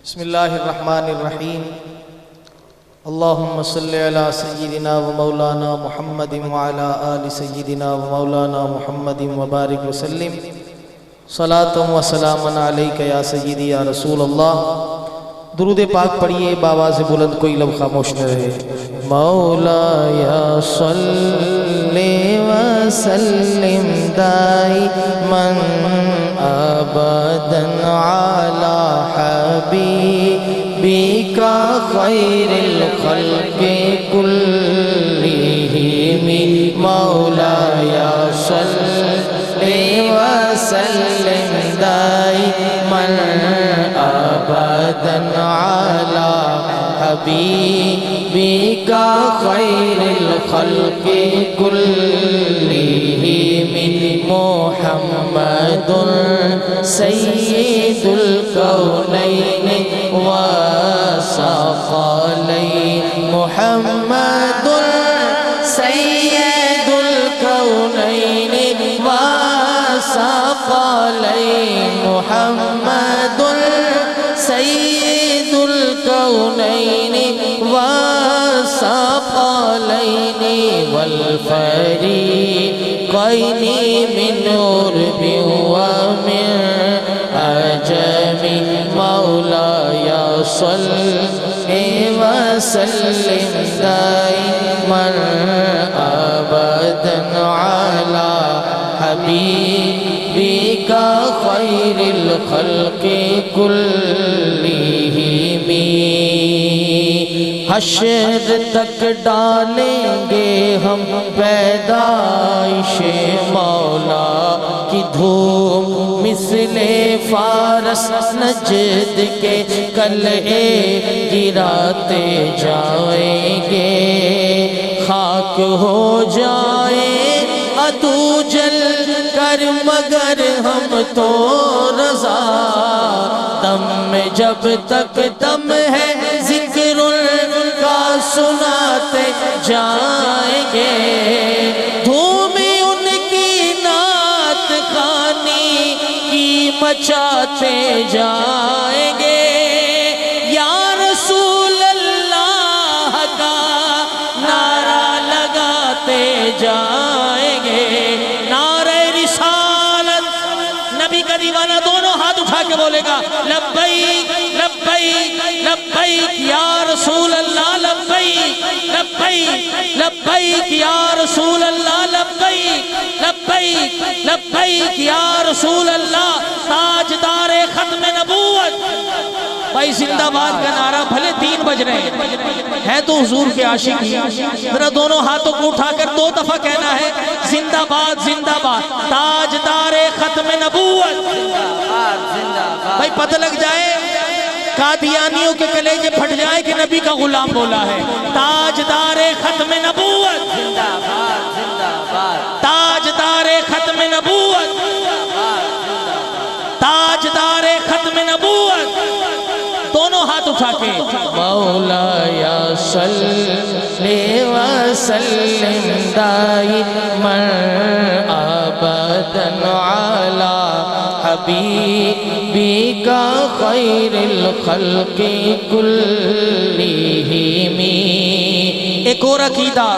بسم اللہ الرحمن الرحیم اللہم صلی علی سیدنا و مولانا محمد وعلی آل سیدنا و مولانا محمد وبارک وسلم صلاۃ و سلام علیک یا سیدی یا رسول اللہ۔ درود پاک پڑھیے بآواز بلند، کوئی لب خاموش نہ رہے۔ مولایا صلی وسلم دائما ابدا علی حبیبک خیر الخلق کلہم۔ مولایا صلی وسلم دائما ابدا علی حبیبک خیر الخلق کلہم۔ محمد سید الکونین والثقلین۔ محمد سید الکونین والثقلین۔ محمد سید الکونین والثقلین والفریقین من عرب ومن عجم۔ مولایا صلی وسلم دائما ابدا علی حبیبک خیر الخلق کلہم۔ حشر تک ڈالیں گے ہم پیدائش مولا کی دھوم، مثل فارس نجد کے قلعے گراتے جائیں گے۔ خاک ہو جائیں عدو جل کر مگر ہم تو رضا، دم میں جب تک دم ہے ذکر کا سناتے جائیں گے۔ دھوم ان کی نعت خوانی کی مچاتے جائیں گے۔ یا رسول اللہ کا نعرہ لگاتے جائیں گے۔ نعرہ رسالت، نبی کا دیوانہ دونوں ہاتھ اٹھا کے بولے گا لبیک لبیک لبیک یا رسول اللہ، لبیک لبیک لبیک یا رسول اللہ، لبیک لبیک لبیک یا رسول اللہ۔ تاجدار ختم نبوت بھائی زندہ باد کا نعرہ بھلے 3 بج رہے ہیں تو حضور کے عاشق ہی ذرا دونوں ہاتھوں کو اٹھا کر 2 دفعہ کہنا ہے زندہ باد زندہ باد، تاجدار ختم نبوت۔ بھائی پتہ لگ جائے، قادیانیوں کے کلیجے پھٹ جائے کہ نبی کا غلام بولا ہے۔ تاجدار ختم نبوت، تاجدار ختم نبوت، تاجدار ختم نبوت۔ دونوں ہاتھ اٹھا کے مولایا صلی وسلم دائما ابدا علی حبیبک خیر الخلق کلہم۔ ایک اور عقیدہ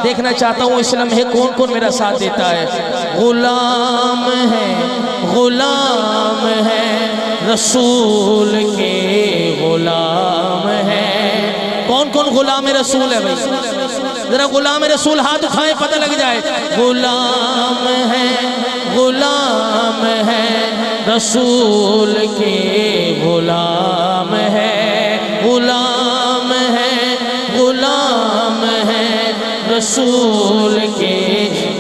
دیکھنا چاہتا ہوں اس لمحے کون کون میرا ساتھ دیتا ہے۔ غلام ہے غلام ہے رسول کے غلام ہے۔ کون کون غلام رسول ہے بھائی؟ ذرا غلام رسول ہاتھ اٹھائیں پتہ لگ جائے۔ غلام ہے غلام ہے رسول کے غلام ہے۔ غلام ہے غلام ہے رسول کے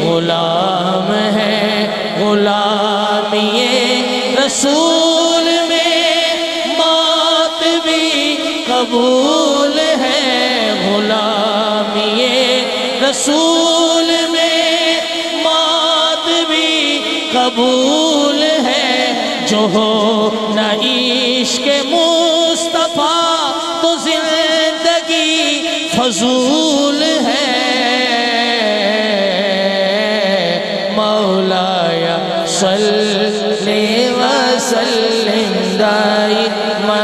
غلام ہے۔ غلامی رسول میں موت بھی قبول ہے۔ غلامی رسول میں موت بھی قبول ہے۔ جو ہو نہ عشق مصطفیٰ تو زندگی فضول ہے۔ مولایا صلی وسلم دائما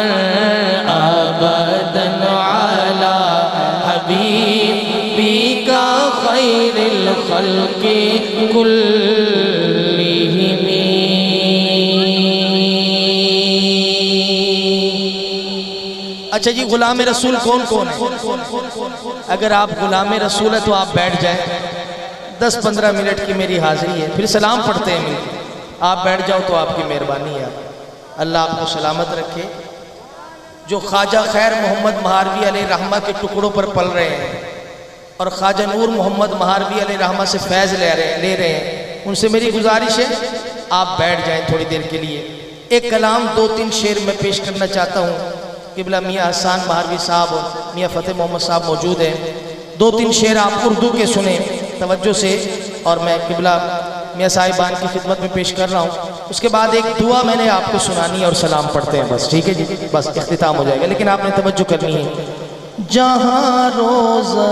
كلهم. اچھا جی، غلام رسول کون کون ہے؟ اگر آپ غلام رسول ہے تو آپ بیٹھ جائیں، 10-15 منٹ کی میری حاضری ہے، پھر سلام پڑھتے ہیں مل کے. آپ بیٹھ جاؤ تو آپ کی مہربانی ہے. اللہ آپ کو سلامت رکھے. جو خواجہ خیر محمد مہاروی علیہ رحمہ کے ٹکڑوں پر پل رہے ہیں اور خواجہ نور محمد مہاروی علیہ رحمہ سے فیض لے رہے ہیں، ان سے میری گزارش ہے آپ بیٹھ جائیں تھوڑی دیر کے لیے. ایک کلام 2-3 شعر میں پیش کرنا چاہتا ہوں. قبلہ میاں حسان مہاروی صاحب اور میاں فتح محمد صاحب موجود ہیں. 2-3 شعر آپ اردو کے سنیں توجہ سے، اور میں قبلہ میاں صاحبان کی خدمت میں پیش کر رہا ہوں. اس کے بعد ایک دعا میں نے آپ کو سنانی ہے اور سلام پڑھتے ہیں بس. ٹھیک ہے جی، بس اختتام ہو جائے گا، لیکن آپ نے توجہ کرنی ہے. جہاں روضہ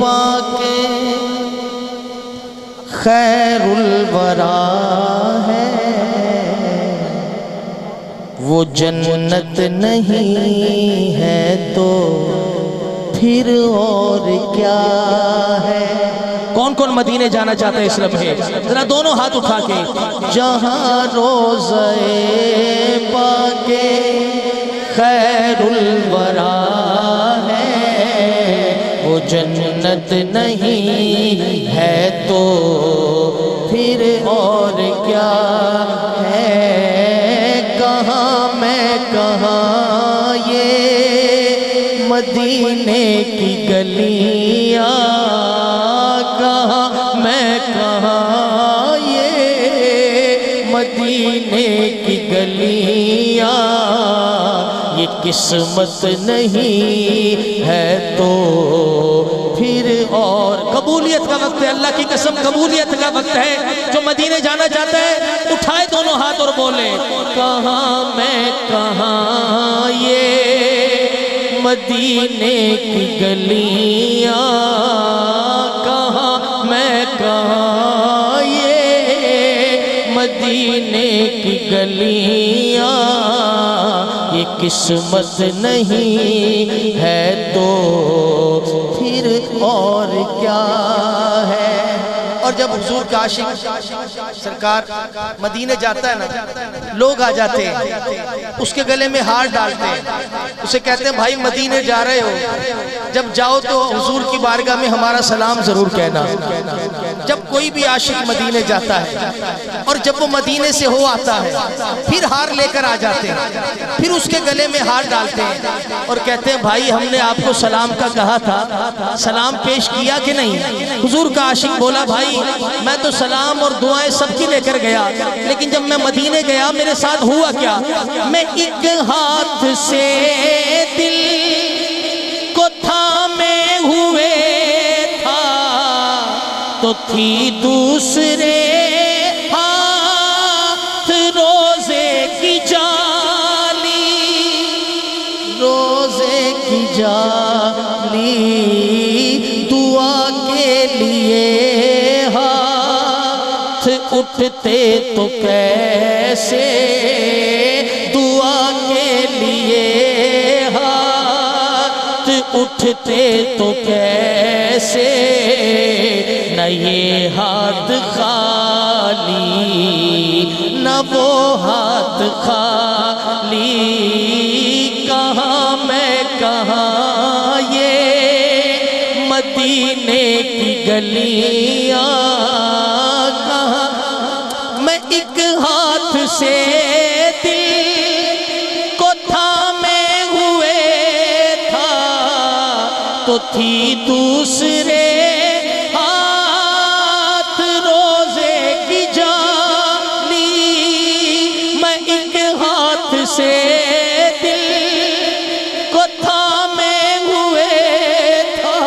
پاک خیر الورا ہے، وہ جنت نہیں ہے تو پھر اور کیا ہے. کون کون مدینے جانا چاہتا ہے اس لمحے؟ ذرا دونوں ہاتھ اٹھا کے. جہاں روضہ پاک خیر الورا ہے، وہ جنت نہیں ہے تو پھر اور کیا ہے. کہاں میں کہاں یہ مدینے کی گلیاں، کہاں میں کہاں یہ مدینے کی گلیاں. یہ قسمت نہیں ہے تو پھر اور. قبولیت کا وقت ہے، اللہ کی قسم قبولیت کا وقت ہے. جو مدینے جانا چاہتا ہے اٹھائے دونوں ہاتھ اور بولے کہاں میں کہاں یہ مدینے کی گلیاں، کہاں میں کہاں یہ مدینے کی گلیاں. یہ قسمت نہیں ہے تو پھر اور کیا ہے. اور جب حضور کا عاشق سرکار مدینے جاتا ہے نا، لوگ آ جاتے ہیں اس کے گلے میں ہار ڈالتے ہیں، اسے کہتے ہیں بھائی مدینے جا رہے ہو، جب جاؤ تو حضور کی بارگاہ میں ہمارا سلام ضرور کہنا. جب کوئی بھی عاشق مدینے جاتا ہے اور جب وہ مدینے سے ہو آتا ہے پھر ہار لے کر آ جاتے ہیں، پھر اس کے گلے میں ہار ڈالتے ہیں اور کہتے ہیں بھائی ہم نے آپ کو سلام کا کہا تھا، سلام پیش کیا کہ نہیں؟ حضور کا عاشق بولا بھائی میں تو سلام اور دعائیں سب کی لے کر گیا، لیکن جب میں مدینے گیا میرے ساتھ ہوا کیا؟ میں ایک ہاتھ سے دل کو تھامے ہوئے تھا تو تھی دوسرے ہاتھ روزے کی جالی، روزے کی جالی. دعا کے لیے ہاتھ اٹھتے تو کیسے، دعا کے لیے ہاتھ اٹھتے تو کیسے. نہ یہ ہاتھ خالی نہ وہ ہاتھ خالی، کہاں میں کہاں یہ مدینے کی گلیاں. کہاں میں ایک ہاتھ سے دل کو تھامے ہوئے تھا تو تھی دوسرے ہاتھ روزے کی جالی. میں ایک ہاتھ سے دل کو تھامے ہوئے تھا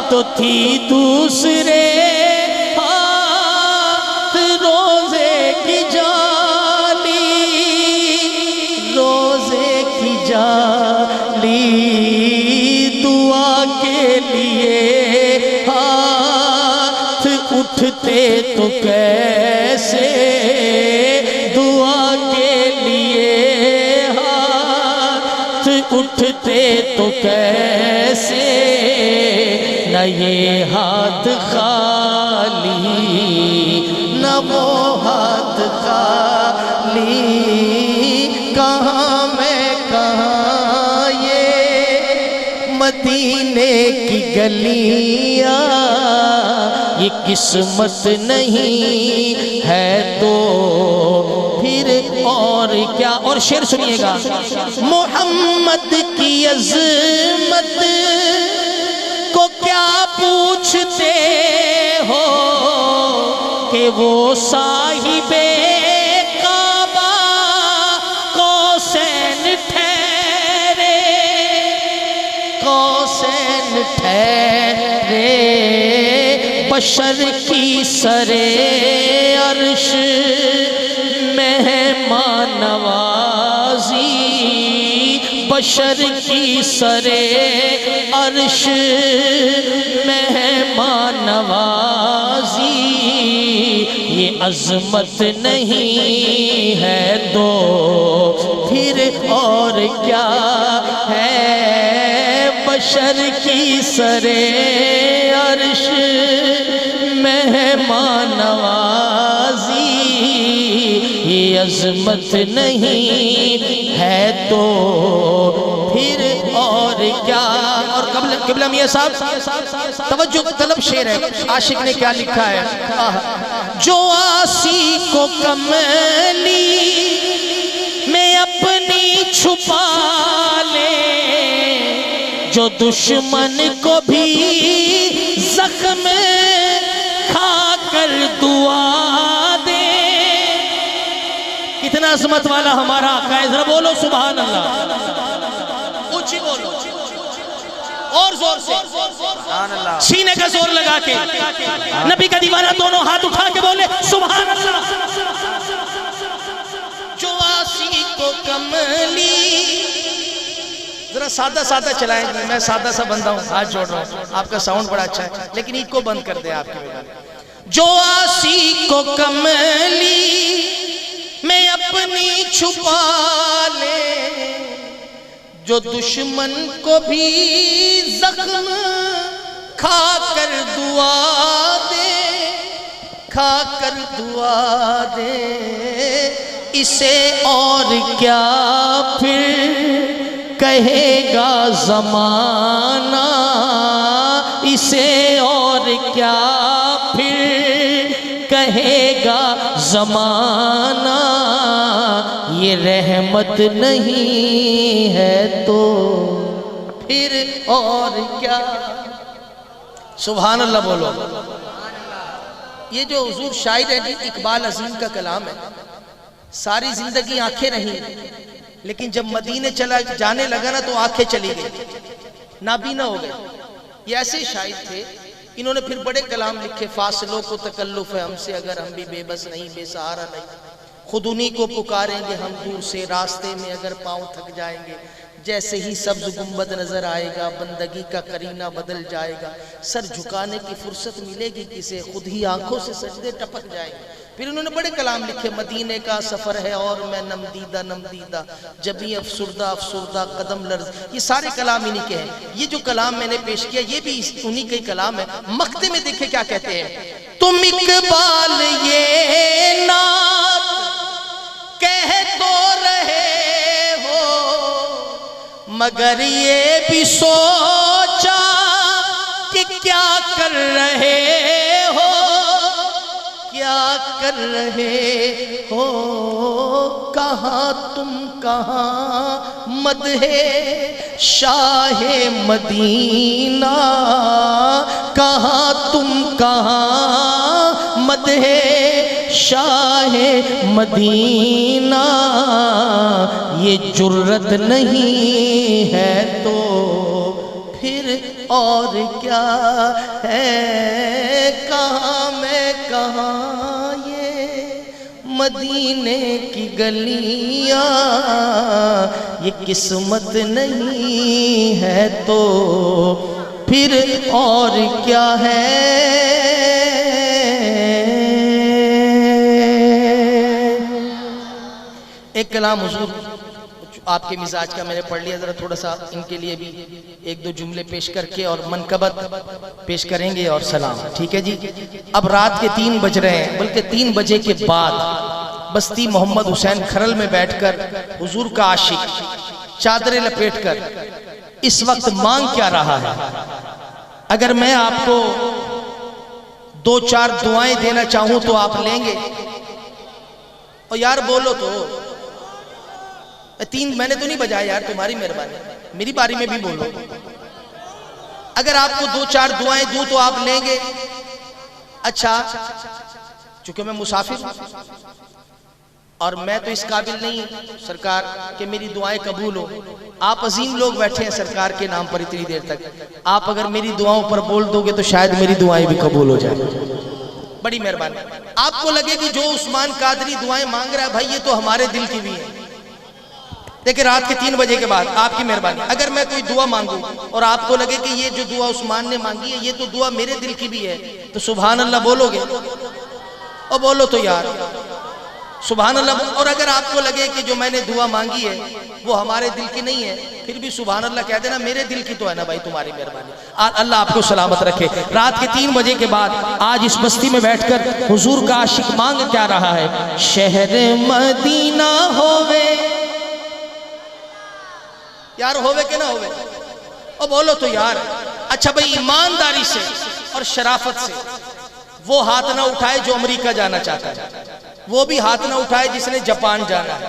تو تھی دوسرے ہاتھ روزے کی جالی، روزے کی جالی. دعا کے لیے ہاتھ اٹھتے تو کیسے، دعا کے لیے ہاتھ اٹھتے تو کیسے. نہ یہ ہاتھ خالی نہ وہ ہاتھ خالی، کہاں میں کہاں یہ مدینے کی گلیاں، یہ قسمت نہیں ہے تو پھر اور کیا؟ اور شعر سنیے گا، محمد کی عظمت کو کیا پوچھتے ہو کہ وہ صاحب کعبہ قوسین ٹھہرے، قوسین ٹھہرے، بشر کی سرے عرش مہمان نوازی، بشر کی سرے عرش مہمان نوازی، یہ عظمت نہیں ہے تو پھر اور کیا ہے؟ بشر کی سرے عرش مہمان نوازی، یہ عظمت نہیں ہے تو پھر اور کیا؟ اور قبلہ میاں صاحب توجہ طلب شعر ہے، عاشق نے کیا لکھا ہے، جو آسی کو کملی میں اپنی چھپا لے، جو دشمن کو بھی زخم کھا کر دعا دے، کتنا عظمت والا ہمارا آقا ہے، ذرا بولو سبحان اللہ، اونچی بولو اور زور سے، سینے کا زور لگا کے، نبی کا دیوانہ دونوں ہاتھ اٹھا کے بولے سبحان اللہ۔ جو آسی کو کملی، ذرا سادہ سادہ چلائیں گے، میں سادہ سا بندہ ہوں، ہاتھ جوڑ رہا ہوں، آپ کا ساؤنڈ بڑا اچھا ہے لیکن ایک کو بند کر دیں آپ کے بغیر۔ جو آسی کو کملی میں اپنی چھپا لے، جو دشمن کو بھی زخم کھا کر دعا دے، کھا کر دعا دے، اسے اور کیا پھر کہے گا زمانہ، اسے اور کیا پھر کہے گا زمانہ، یہ رحمت نہیں ہے تو پھر اور کیا؟ سبحان اللہ بولو۔ یہ جو حضور شاعر ہے اقبال عظیم کا کلام ہے، ساری زندگی آنکھیں نہیں، لیکن جب مدینے چلا جانے لگا نا تو آنکھیں چلی گئی، نابینا ہو گئے۔ یہ ایسے شاعر تھے، انہوں نے پھر بڑے کلام لکھے، فاصلوں کو تکلف ہے ہم سے اگر ہم بھی بے بس نہیں، بے سہارا نہیں، خود انہی کو پکاریں گے ہم دور سے، راستے میں اگر پاؤں تھک جائیں گے، جیسے ہی سبز گنبد نظر آئے گا، بندگی کا قرینہ بدل جائے گا، سر جھکانے کی فرصت ملے گی کسے، خود ہی آنکھوں سے سجدے ٹپک جائیں گے۔ پھر انہوں نے بڑے کلام لکھے، مدینے کا سفر ہے اور میں نم دیدہ نم دیدہ، جبھی افسردہ افسردہ قدم لرز، یہ سارے کلام انہی کے ہیں۔ یہ جو کلام میں نے پیش کیا یہ بھی انہی کے کلام ہے۔ مقطع میں دیکھیں کیا کہتے ہیں، تم اقبال یہ نعت کہہ تو رہے ہو، مگر یہ بھی سوچا کہ کیا کر رہے ہو، کیا کر رہے ہو، کہاں تم کہاں مدح شاہ مدینہ، کہاں تم کہاں مدح شاہ مدینہ، یہ جرت نہیں ہے تو پھر اور کیا ہے؟ کہاں میں کہاں یہ مدینے کی گلیاں، یہ قسمت نہیں ہے تو پھر اور کیا ہے؟ ایک کلام حضور آپ کے مزاج کا میں نے پڑھ لیا، ذرا تھوڑا سا ان کے لیے بھی ایک دو جملے پیش کر کے اور منقبت پیش کریں گے اور سلام، ٹھیک ہے جی۔ اب رات کے 3 بج رہے ہیں، بلکہ 3 بجے کے بعد بستی محمد حسین کھرل میں بیٹھ کر حضور کا عاشق چادریں لپیٹ کر اس وقت مانگ کیا رہا ہے؟ اگر میں آپ کو 2-4 دعائیں دینا چاہوں تو آپ لیں گے؟ اور یار بولو تو، 3 میں نے تو نہیں بجایا یار، تمہاری مہربانی، میری باری میں بھی بولو۔ اگر آپ کو 2-4 دعائیں دوں تو آپ لیں گے؟ اچھا، چونکہ میں مسافر ہوں اور میں تو اس قابل نہیں سرکار کہ میری دعائیں قبول ہو، آپ عظیم لوگ بیٹھے ہیں سرکار کے نام پر اتنی دیر تک، آپ اگر میری دعاؤں پر بول دو گے تو شاید میری دعائیں بھی قبول ہو جائیں، بڑی مہربانی۔ آپ کو لگے کہ جو عثمان قادری دعائیں مانگ رہا ہے بھائی یہ تو ہمارے دل کی بھی ہیں، دیکھیں رات کے 3 بجے کے بعد آپ کی مہربانی، اگر میں کوئی دعا مانگوں اور آپ کو لگے کہ یہ جو دعا عثمان نے مانگی ہے یہ تو دعا میرے دل کی بھی ہے تو سبحان اللہ بولو گے؟ اور بولو تو یار سبحان اللہ۔ اور اگر آپ کو لگے کہ جو میں نے دعا مانگی ہے وہ ہمارے دل کی نہیں ہے پھر بھی سبحان اللہ کہہ دینا، میرے دل کی تو ہے نا بھائی، تمہاری مہربانی، اللہ آپ کو سلامت رکھے۔ رات کے 3 بجے کے بعد آج اس بستی میں بیٹھ کر حضور کا عاشق مانگ کیا رہا ہے؟ شہر مدینہ ہووے، یار ہووے کہ نہ ہووے؟ اور بولو تو یار۔ اچھا بھئی ایمانداری سے اور شرافت سے وہ ہاتھ نہ اٹھائے جو امریکہ جانا چاہتا ہے، وہ بھی ہاتھ نہ اٹھائے جس نے جاپان جانا ہے،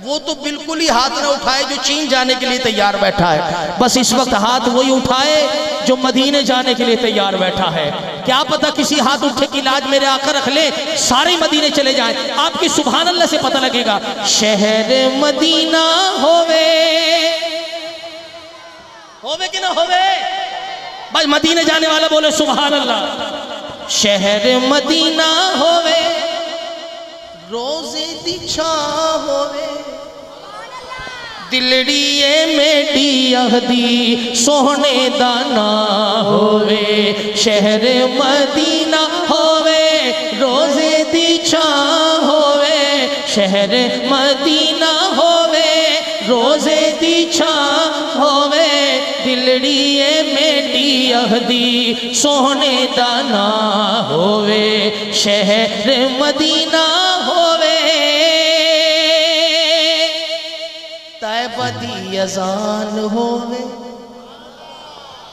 وہ تو بالکل ہی ہاتھ نہ اٹھائے جو چین جانے کے لیے تیار بیٹھا ہے۔ بس اس وقت ہاتھ وہی اٹھائے جو مدینے جانے کے لیے تیار بیٹھا ہے۔ کیا پتہ کسی ہاتھ اٹھے کی لاج میرے آقا رکھ لے، سارے مدینے چلے جائیں، آپ کی سبحان اللہ سے پتہ لگے گا۔ شہر مدینہ ہووے، ہووے کہ نہ ہووے؟ بس مدینے جانے والا بولے سبحان اللہ۔ شہر مدینہ ہووے، روزے دی چھاں ہووے، دلڑیے میڈی اہدی سوہنے دانا ہووے۔ شہر مدینہ ہووے، روزے دی چھاں ہووے، شہر مدینہ ہووے، روزے دی چھاں ہووے، دلڑیے میڈی اہدی سوہنے دانا ہووے۔ شہر مدینہ ہووے، طیبہ دی اذان ہووے۔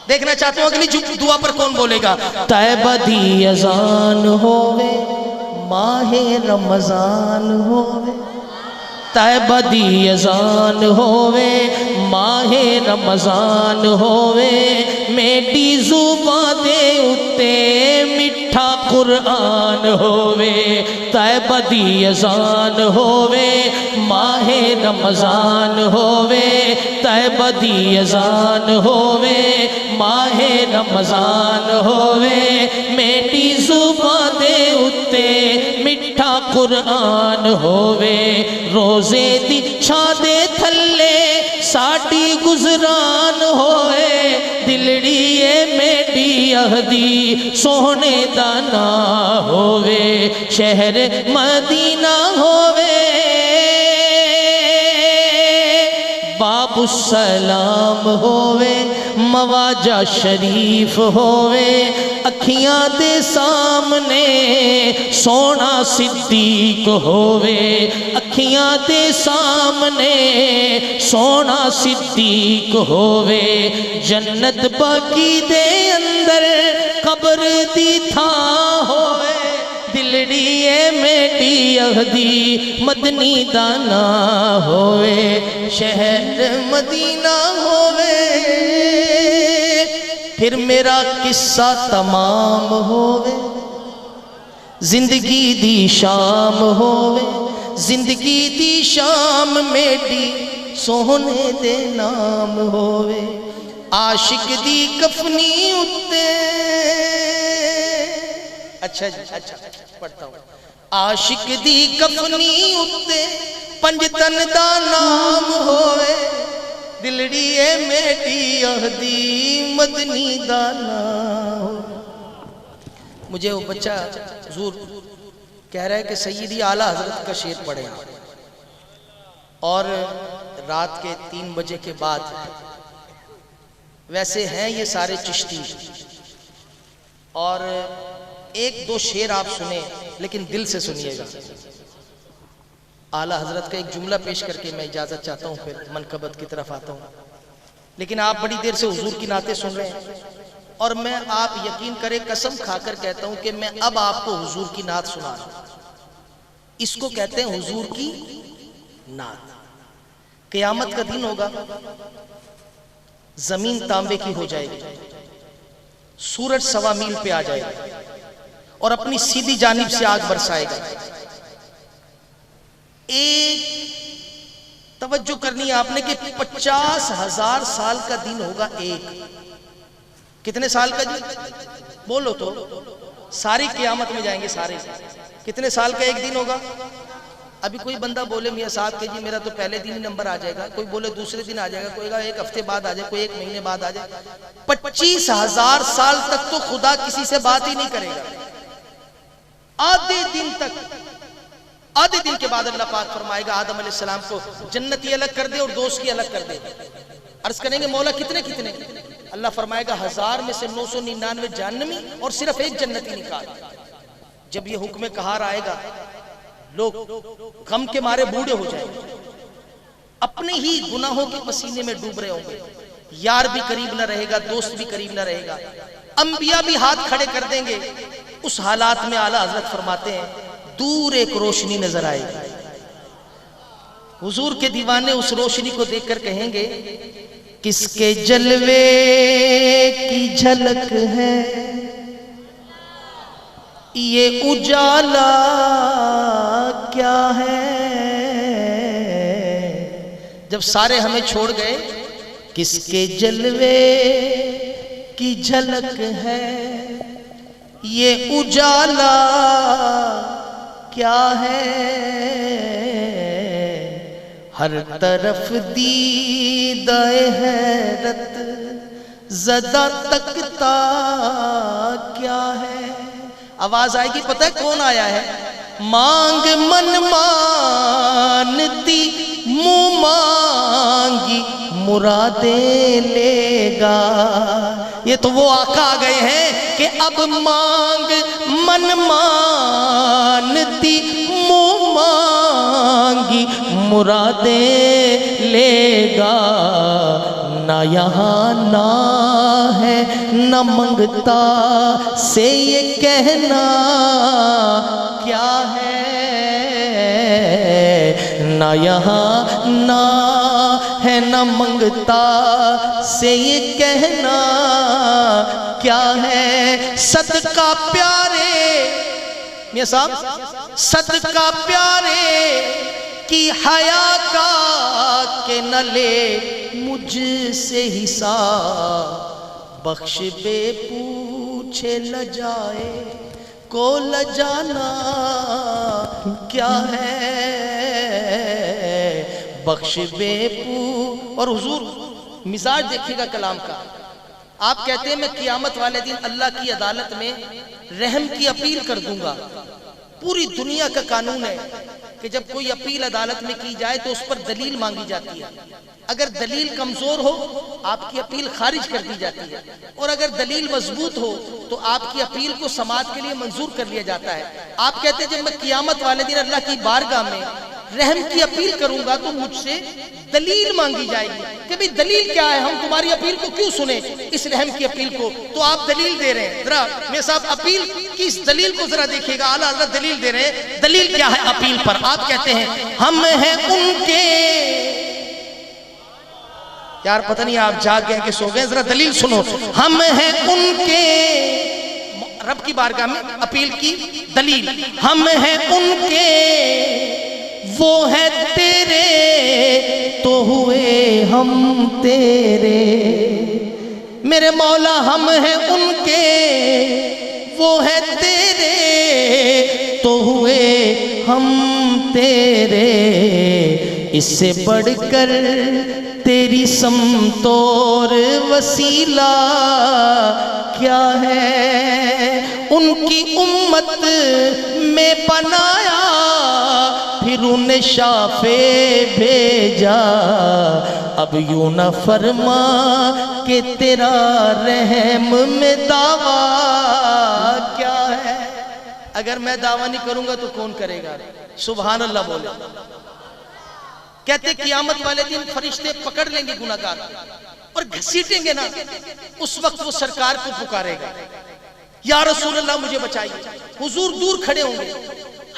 دیکھنا چاہتا ہوں اگلی دعا پر کون بولے گا؟ طیبہ دی اذان ہووے، ماہ رمضان ہووے، طیبہ دی اذان ہووے، ماہ رمضان ہووے، میڈی زبان دے اتے مٹھا قرآن ہووے۔ طیبہ دی اذان ہووے، ماہ رمضان ہووے، طیبہ دی اذان ہووے، ماہ رمضان ہووے، میڈی زبان دے اتے مٹھا قرآن ہووے۔ روزے دی چھاں دے تھلے ساڈی گزران ہوئے، دلڑیے میڈی اہدی سوہنے دانا ہووے۔ شہر مدینہ ہووے، باب السلام ہووے، مواجہ شریف ہووے، اکھیاں دے سامنے سونا صدیق ہووے، اکھیاں دے سامنے سونا صدیق ہووے۔ جنت باقی دے اندر قبر دی تھاں ہووے، دلڑیے میڈی اہدی مدنی دانا ہووے۔ شہر مدینہ ہووے، پھر میرا قصہ تمام ہووے، زندگی دی شام ہووے، زندگی دی شام میڈی سوہنے دے نام ہووے۔ عاشق دی کفنی اتے، اچھا جی اچھا پڑھتا ہوں۔ عاشق دی کفنی اتے پنجتن دا نام ہووے، دلڑیے میڈی اہدی مدنی دانا ہووے۔ مجھے وہ بچہ حضور کہہ رہا ہے کہ سیدی اعلیٰ حضرت کا شعر پڑھیں، اور رات کے 3 بجے کے بعد، ویسے ہیں یہ سارے چشتی، اور 1-2 شعر آپ سنیں لیکن دل سے سنیے گا۔ اعلیٰ حضرت کا ایک جملہ پیش کر کے میں اجازت چاہتا ہوں، پھر منقبت کی طرف آتا ہوں۔ لیکن آپ بڑی دیر سے حضور کی نعتیں سن رہے ہیں، اور میں آپ یقین کریں قسم کھا کر کہتا ہوں کہ میں اب آپ کو حضور کی نعت سنا رہا ہوں۔ اس کو کہتے ہیں حضور کی نعت۔ قیامت کا دن ہوگا، زمین تانبے کی ہو جائے گی، سورج 1.25 میل پہ آ جائے گا اور اپنی سیدھی جانب سے آگ برسائے گا۔ ایک توجہ کرنی ہے آپ نے کہ 50,000 سال کا دن ہوگا۔ ایک کتنے سال کا جی؟ بولو تو، ساری قیامت میں جائیں گے سارے۔ کتنے سال کا ایک دن ہوگا؟ ابھی کوئی بندہ بولے میاں صاحب کہ جی میرا تو پہلے دن ہی نمبر آ جائے گا، کوئی بولے دوسرے دن آ جائے گا، کوئی کہا 1 ہفتے بعد آ جائے، کوئی 1 مہینے بعد آ جائے۔ 25,000 سال تک تو خدا کسی سے بات ہی نہیں کرے گا۔ آدھے دن تک، آدھے دن کے بعد اللہ پاک فرمائے گا آدم علیہ السلام کو جنتی الگ کر دے اور دوست کی الگ کر دے۔ عرض کریں گے مولا کتنے کتنے؟ اللہ فرمائے گا 1000 میں سے 999 جہنمی اور صرف 1 جنتی نکال۔ جب یہ حکم قہار آئے گا، لوگ غم کے مارے بوڑھے ہو جائیں گے، اپنے ہی گناہوں کے پسینے میں ڈوب رہے ہوں گے، یار بھی قریب نہ رہے گا، دوست بھی قریب نہ رہے گا، انبیاء بھی ہاتھ کھڑے کر دیں گے۔ اس حالات میں اعلیٰ حضرت فرماتے ہیں دور ایک روشنی نظر آئے گی۔ حضور کے دیوانے اس روشنی کو دیکھ کر کہیں گے کس کے جلوے کی جھلک ہے یہ اجالا کیا ہے۔ جب سارے ہمیں چھوڑ گئے، کس کے جلوے کی جھلک ہے یہ اجالا کیا ہے۔ ہر طرف دیدہ حیرت زدہ تکتا کیا ہے۔ آواز آئے گی، پتہ ہے کون آیا ہے؟ مانگ من مانتی منہ مانگی مرادیں لے گا۔ یہ تو وہ آقا آ گئے ہیں کہ اب مانگ من مانتی منہ مانگی مرادیں لے گا۔ نہ یہاں نہ ہے نہ منگتا سے یہ کہنا کیا ہے۔ نہ یہاں نہ ہے نہ منگتا سے یہ کہنا کیا ہے۔ صدقہ پیارے میاں صاحب، صدقہ پیارے کی حیا کا کہ نہ لے مجھ سے حساب۔ بخش بے پوچھے لجائے کو لجانا کیا ہے۔ بخش بے اور حضور مزاج دیکھیے گا کلام کا۔ آپ کہتے ہیں میں قیامت والے دن اللہ کی عدالت میں رحم کی اپیل کر دوں گا۔ پوری دنیا کا قانون ہے کہ جب کوئی اپیل عدالت میں کی جائے تو اس پر دلیل مانگی جاتی ہے۔ اگر دلیل کمزور ہو آپ کی اپیل خارج کر دی جاتی ہے، اور اگر دلیل مضبوط ہو تو آپ کی اپیل کو سماعت کے لیے منظور کر لیا جاتا ہے۔ آپ کہتے ہیں جب میں قیامت والے دن اللہ کی بارگاہ میں رحم کی اپیل کروں گا تو مجھ سے دلیل مانگی جائے گی کہ بھئی دلیل کیا ہے، ہم تمہاری اپیل کو کیوں سنیں، اس رحم کی اپیل کو تو آپ دلیل دے رہے ہیں۔ ذرا میرے صاحب اپیل کی اس دلیل کو ذرا دیکھیے گا، اعلیٰ حضرت دلیل دے رہے ہیں۔ دلیل کیا ہے اپیل پر؟ آپ کہتے ہیں ہم ہیں ان کے، یار پتہ نہیں آپ جاگ گئے کہ سو گئے، ذرا دلیل سنو۔ ہم ہیں ان کے، رب کی بارگاہ میں اپیل کی دلیل، ہم ہیں ان کے وہ ہے تیرے تو ہوئے ہم تیرے۔ میرے مولا ہم ہیں ان کے وہ ہے تیرے تو ہوئے ہم تیرے۔ اس سے بڑھ کر تیری سمت اور وسیلہ کیا ہے۔ ان کی امت میں بنایا پھر انہیں شافے بھیجا، اب یوں نہ فرما کہ تیرا رحم میں دعویٰ کیا ہے۔ اگر میں دعویٰ نہیں کروں گا تو کون کرے گا؟ سبحان اللہ بولے۔ کہتے قیامت والے دن فرشتے پکڑ لیں گے گناہگار اور گھسیٹیں گے نا، اس وقت وہ سرکار کو پکارے گا، یا رسول اللہ مجھے بچائیے۔ حضور دور کھڑے ہوں گے،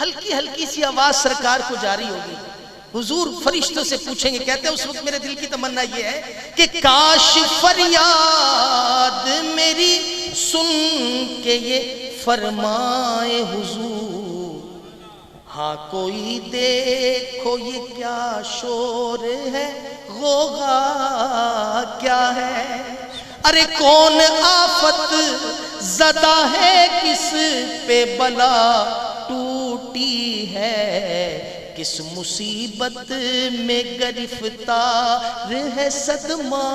ہلکی ہلکی سی آواز سرکار کو جاری ہوگی، حضور فرشتوں سے پوچھیں گے۔ کہتے ہیں اس وقت میرے دل کی تمنا یہ ہے کہ کاش فریاد میری سن کے یہ فرمائے حضور، ہاں کوئی دیکھو یہ کیا شور ہے، غوغا کیا ہے۔ ارے کون آفت زدہ ہے، کس پہ بلا ٹوٹی ہے، کس مصیبت میں گرفتار ہے، صدمہ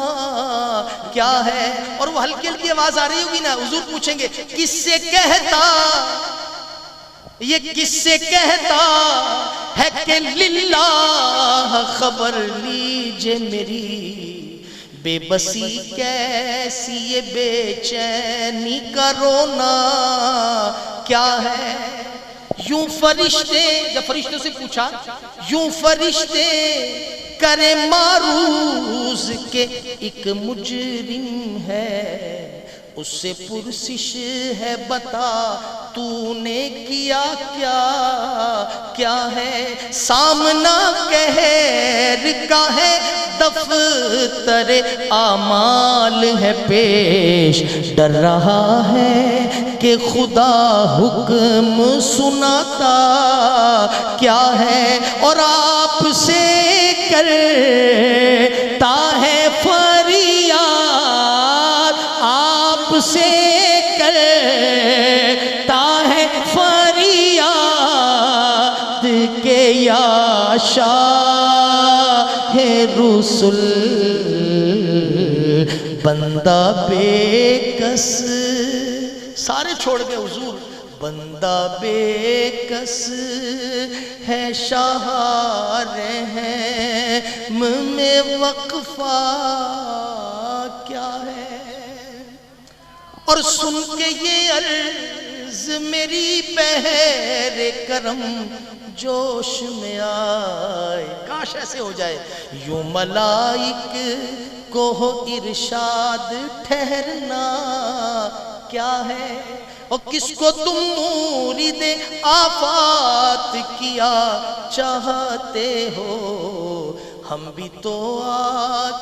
کیا ہے۔ اور وہ ہلکی ہلکی آواز آ رہی ہوگی نا، حضور پوچھیں گے کس سے کہتا، یہ کس سے کہتا ہے کہ للہ خبر لیجے میری، بے بسی کیسی یہ بے چینی کا رونا کیا ہے۔ یوں فرشتے، جب فرشتوں سے پوچھا، یوں فرشتے کرے معروض کے ایک مجرم ہے، اس سے پرسش ہے بتا تو نے کیا کیا ہے۔ سامنا قہر کا ہے، دفتر اعمال ہے پیش، ڈر رہا ہے کہ خدا حکم سناتا کیا ہے، اور آپ سے کرتا ہے فریاد، آپ سے کرتا ہے فریاد کہ یا شاہ رسول بندہ بے کس، سارے چھوڑ گئے حضور، بندہ بے کس ہے، شاہ رحم میں وقفہ کیا ہے۔ اور سن کے یہ عرض میری بحر کرم جوش میں آئے، کاش ایسے ہو جائے، یوں ملائک کو ہو ارشاد ٹھہرنا کیا ہے۔ اور کس کو تم مورد آفات کیا چاہتے ہو، ہم بھی تو آ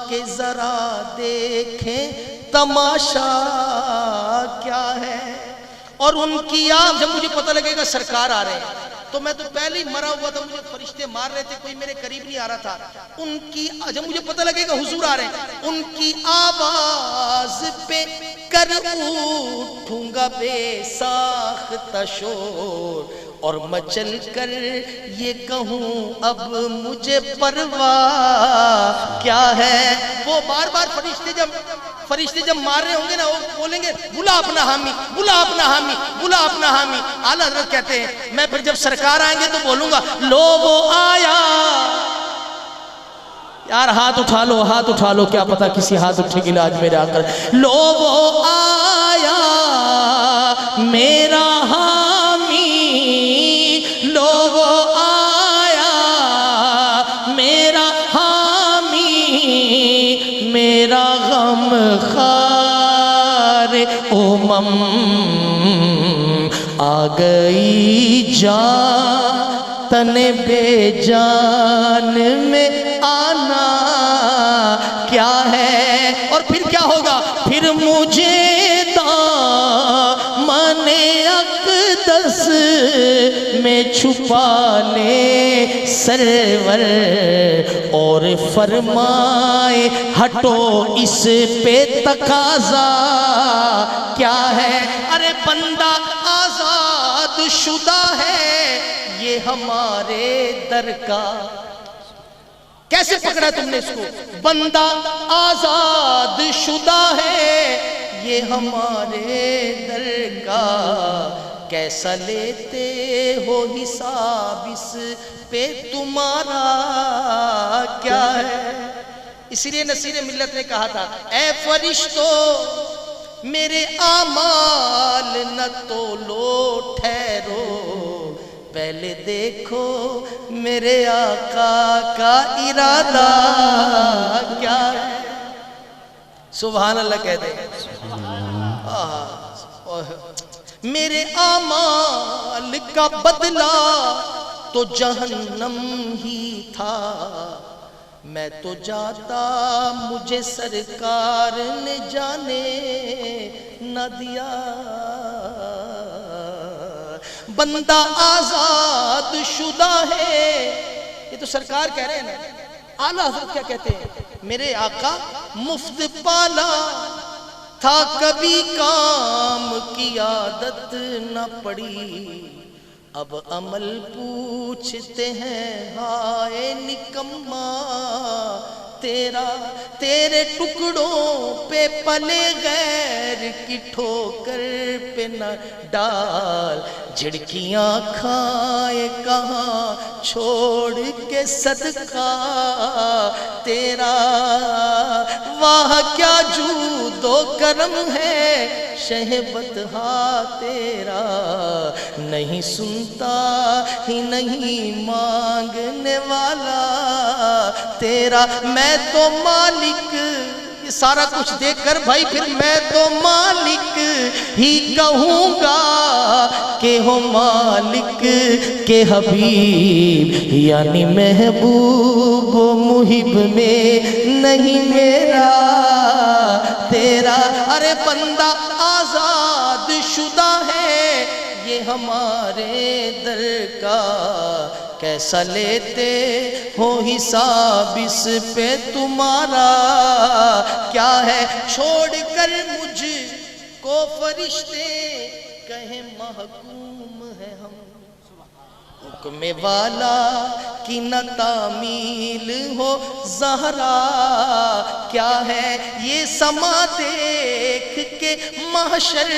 کے ذرا دیکھیں تماشا کیا ہے۔ اور ان کی آنکھ، جب مجھے پتہ لگے گا سرکار آ رہے ہیں، تو میں تو پہلے ہی مرا ہوا تھا، مجھے فرشتے مار رہے تھے، کوئی میرے قریب نہیں آ رہا تھا۔ ان کی جب مجھے پتہ لگے گا حضور آ رہے ہیں، ان کی آواز پہ کر اٹھوں گا بے ساختہ شور، اور مچل کر یہ کہوں اب مجھے پرواہ کیا ہے۔ وہ بار بار فرشتے جب مار رہے ہوں گے نا، وہ بولیں گے بلا اپنا حامی، بلا اپنا حامی، بلا اپنا حامی۔ اعلیٰ حضرت کہتے ہیں میں پھر جب سرکار آئیں گے تو بولوں گا لو وہ آیا۔ یار ہاتھ اٹھا لو، ہاتھ اٹھا لو، کیا پتا کسی ہاتھ اٹھے گی آج میرے آ کر۔ لو وہ آیا میرا حامی، لو وہ آیا میرا حامی، میرا غم خار امم آ گئی جان تن بے جان میں آنا کیا ہے۔ اور پھر کیا ہوگا؟ پھر مجھے دامن اقدس میں چھپا لے سرور، اور فرمائے ہٹو اس پہ تقاضا کیا ہے۔ ارے بندہ آزاد شدہ ہے یہ ہمارے در کا، کیسے پکڑا تم نے اس کو؟ بندہ آزاد شدہ ہے یہ ہمارے در کا، کیسا لیتے ہو حساب اس پہ تمہارا کیا ہے. اسی لیے نصیر ملت نے کہا تھا اے فرشتوں میرے اعمال نہ تولو ٹھہرو پہلے دیکھو میرے آقا کا ارادہ کیا ہے. سبحان اللہ کہہ دیں. میرے اعمال کا بدلہ تو جہنم ہی تھا میں تو جاتا مجھے سرکار نے جانے نہ دیا. بندہ آزاد شدہ ہے یہ تو سرکار کہہ رہے ہیں نا. اعلیٰ حضرت کیا کہتے ہیں میرے آقا مفت پالا تھا کبھی کام کی عادت نہ پڑی اب عمل پوچھتے ہیں ہائے نکما تیرا تیرے ٹکڑوں پہ پلے غیر کی ٹھوکر پہ نہ ڈال جھڑکیاں کھائے کہاں چھوڑ کے صدقہ تیرا واہ کیا جود و کرم ہے شہبتہا تیرا نہیں سنتا ہی نہیں مانگنے والا تیرا. میں تو مالک یہ سارا کچھ دیکھ کر بھائی پھر میں تو مالک ہی کہوں گا کہ ہو مالک کے حبیب یعنی محبوب و محب میں نہیں میرا تیرا. ارے بندہ آزاد شدہ ہے یہ ہمارے در کا کیسا لیتے ہو حساب اس پہ تمہارا کیا ہے. چھوڑ کر مجھ کو فرشتے کہیں محکوم ہے ہم حکم والا کی نہ تعمیل ہو زہرا کیا ہے. یہ سما دیکھ کے محشر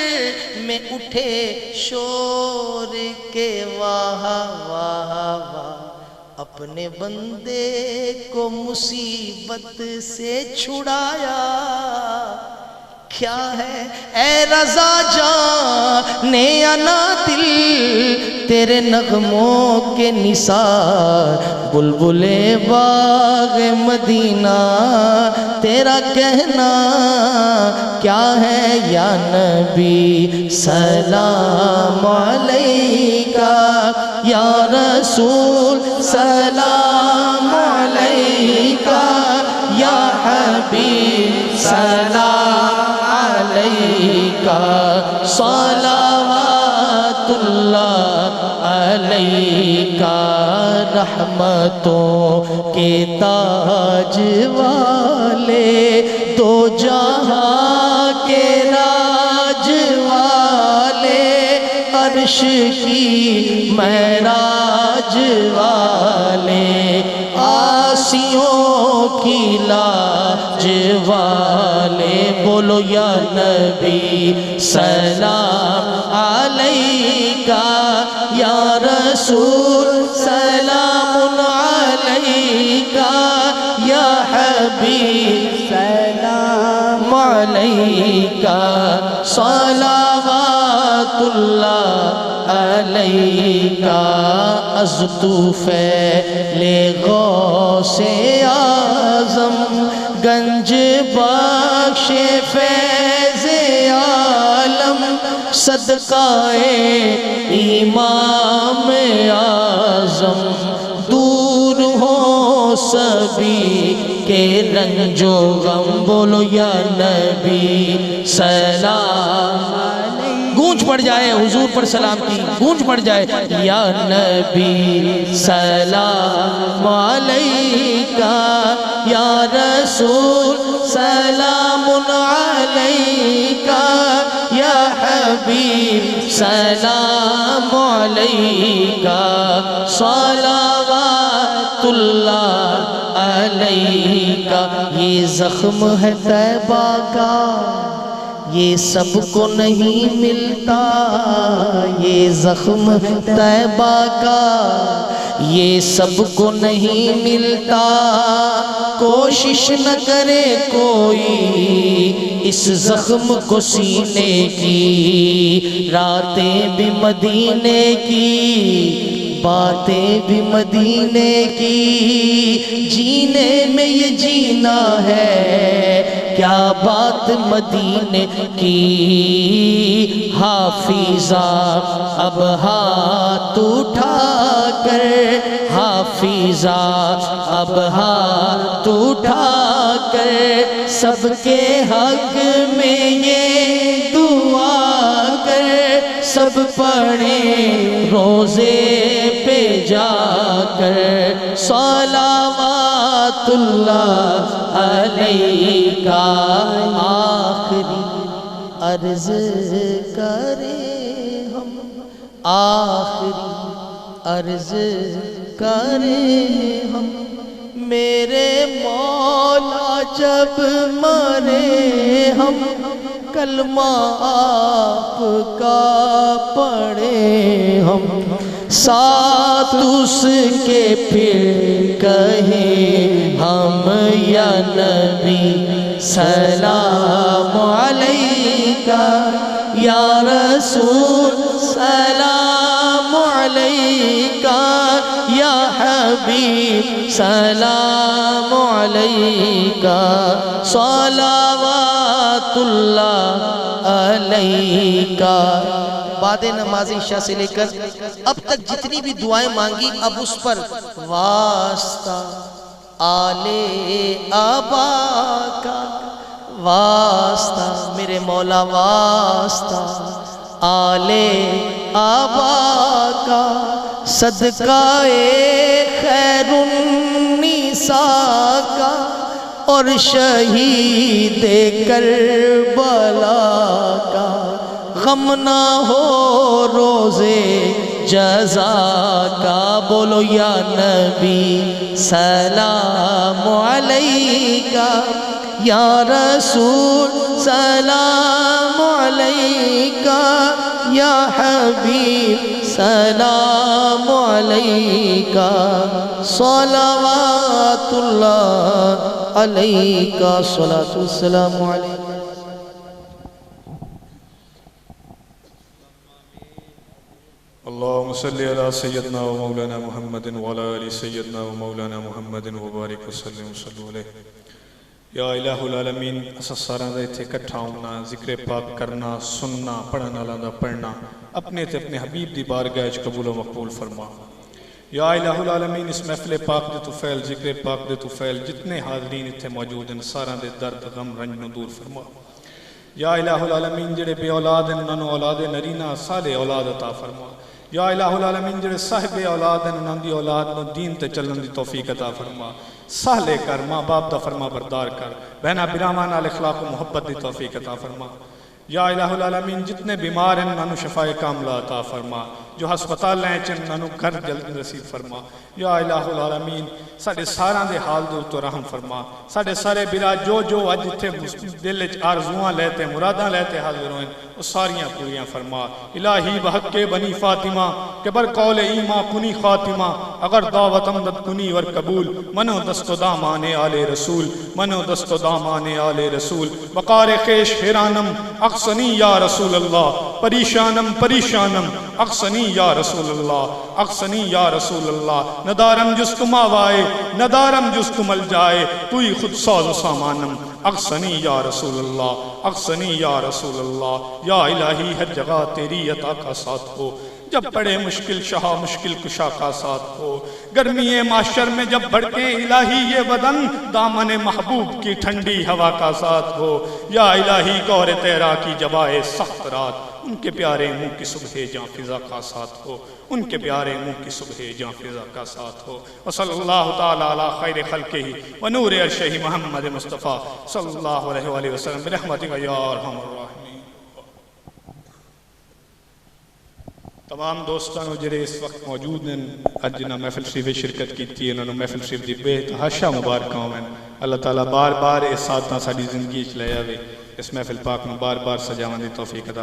میں اٹھے شور کے واہ واہ واہ اپنے بندے کو مصیبت سے چھڑایا کیا ہے. اے رضا جانے انا دل تیرے نغموں کے نثار بلبل باغ مدینہ تیرا کہنا کیا ہے. یا نبی سلام علیکہ یا رسول سلام علیکہ یا حبیب سلام علیکہ صلوات اللہ علیکہ. رحمتوں کے تاج والے دو جہاں کے راج والے عرش کی معراج والے آسیوں کی لاج والے. بولو یا نبی سلام علیکہ یا رسول سلام علیکہ یا حبیب سلام علیکہ صلوات اللہ علیکہ. از طفیل غوث اعظم گنج بخش فیض عالم صدقہ امام اعظم دور ہو سبھی کے رنج و غم. بولو یا نبی سلام گونج پڑ جائے حضور پر سلام کی گونج پڑ جائے. یا نبی سلام علیکہ یا رسول سلام علیکہ یا حبیب سلام علیکہ صلوات اللہ علیکہ. یہ زخم ہے طیبہ کا یہ سب کو نہیں ملتا یہ زخم طیبہ کا یہ سب کو نہیں ملتا، کوشش نہ کرے کوئی اس زخم کو سینے کی، راتیں بھی مدینے کی، باتیں بھی مدینے کی، جینے میں یہ جینا ہے، کیا بات مدینے کی۔ حافظہ اب ہاتھ اٹھا کر، حافظہ اب ہاتھ اٹھا کر، سب کے حق میں یہ دعا کر، سب پڑھیں روزے پہ جا کر، صلوات اللہ علیہ، آخری عرض کریں ہم، آخری عرض کریں ہم، میرے مولا جب مرے ہم، کلمہ آپ کا پڑھیں ہم، ساتھ اس کے پھر کہیں ہم، یا نبی سلام علیکہ، یا رسول سلام علیکہ، یا حبیب سلام علیکہ، صلوات اللہ علیکہ۔ بعد نماز عشاء سے لے کر اب تک جتنی بھی دعائیں مانگی، اب اس پر واسطہ آلے آبا کا، واسطہ میرے مولا، واسطہ آلے آبا کا، صدقہ خیر النساء کا، اور شہید کربلا کا، غم نہ ہو روزے جزا کا، بولو یا نبی سلام علیکہ، یا رسول سلام علیکہ، یا حبیب سلام علیکہ، صلوات اللہ علیکہ، صلاۃ والسلام علیکہ۔ اللهم صل على سيدنا ومولانا محمد وعلى آل سيدنا ومولانا محمد وبارك وسلم وصلوا عليه۔ یا الہ العالمین، اساں ساراں دا ایتھے اکٹھا ہونا، ذکر پاک کرنا، سننا، پڑھن والاں دا پڑھنا، اپنے تے اپنے حبیب دی بارگاہ وچ قبول و مقبول فرما۔ یا الہ العالمین، اس محفل پاک دے طفیل، ذکر پاک دے طفیل جتنے حاضرین ایتھے موجود ہیں، ساراں دے درد غم رنج نو دور فرما۔ یا الہ العالمین، جڑے بے اولاد ہیں انہاں نو اولاد نرینہ صالح اولاد عطا فرما۔ یا الہ العالمین، جڑے صاحب اولاد ہیں انہاں دی اولاد نو دین تے چلن دی توفیق عطا فرما۔ صالح کر، ماں باپ دا فرما بردار کر، بہنا براہماں نال اخلاق و محبت دی توفیق عطا فرما۔ یا الہ العالمین، جتنے بیمار ہیں انہاں نو شفاء کاملہ عطا فرما، جو ہسپتال ہیں انہاں نو گھر جلد نصیب فرما۔ یا الہ العالمین، ساڈے ساراں دے حال دے تو رحم فرما۔ ساڈے سارے برا جو اج اتھے دل وچ آرزوئاں لیتے مراداں لیتے حاضر ہوئے وہ ساریاں پوریاں فرما۔ الہی بحق بنی فاطمہ کہ بر قول ایماں کنی خاتمہ، اگر دعوت امدد کنی ور قبول، منو دست و دامان آل رسول، منو دست و دامان آل رسول، وقار خیش حیرانم اقصنی یا رسول اللہ، پریشانم پریشانم اقصنی یا رسول اللہ، اقصنی یا رسول اللہ، ندارم جست ماوائے ندارم جست مل جائے، توی خود ساز و سامانم، اقصنی یا رسول اللہ، اقصنی یا رسول اللہ۔ یا الہی ہر جگہ تیری عطا کا ساتھ ہو، جب پڑے مشکل شاہ مشکل کشا کا ساتھ ہو، گرمی معاشر میں جب بڑھتے الہی یہ بدن، دامن محبوب کی ٹھنڈی ہوا کا ساتھ ہو۔ یا الہی گور تیرا کی جبائے سخت رات، ان کے پیارے منہ کی صبح جاں فضا کا ساتھ ہو، ان کے پیارے منہ کی صبح جاں فضا کا ساتھ ہو۔ وصلی اللہ تعالیٰ علی خیر خلقہ ونور عرشہ محمد مصطفیٰ صلی اللہ علیہ وآلہ وسلم برحمتک یا ارحم الراحمین۔ تمام دوستانو جڑے اس وقت موجود ہیں، اج جنہاں محفل شریف شرکت کی ہے، انہوں نے محفل شریف دی بے تحاشا مبارکاں ہیں۔ اللہ تعالیٰ بار بار اس ساتھ ساری زندگی چ لے آوے، اس محفل پاک میں بار بار سجاواں دی توفیق عطا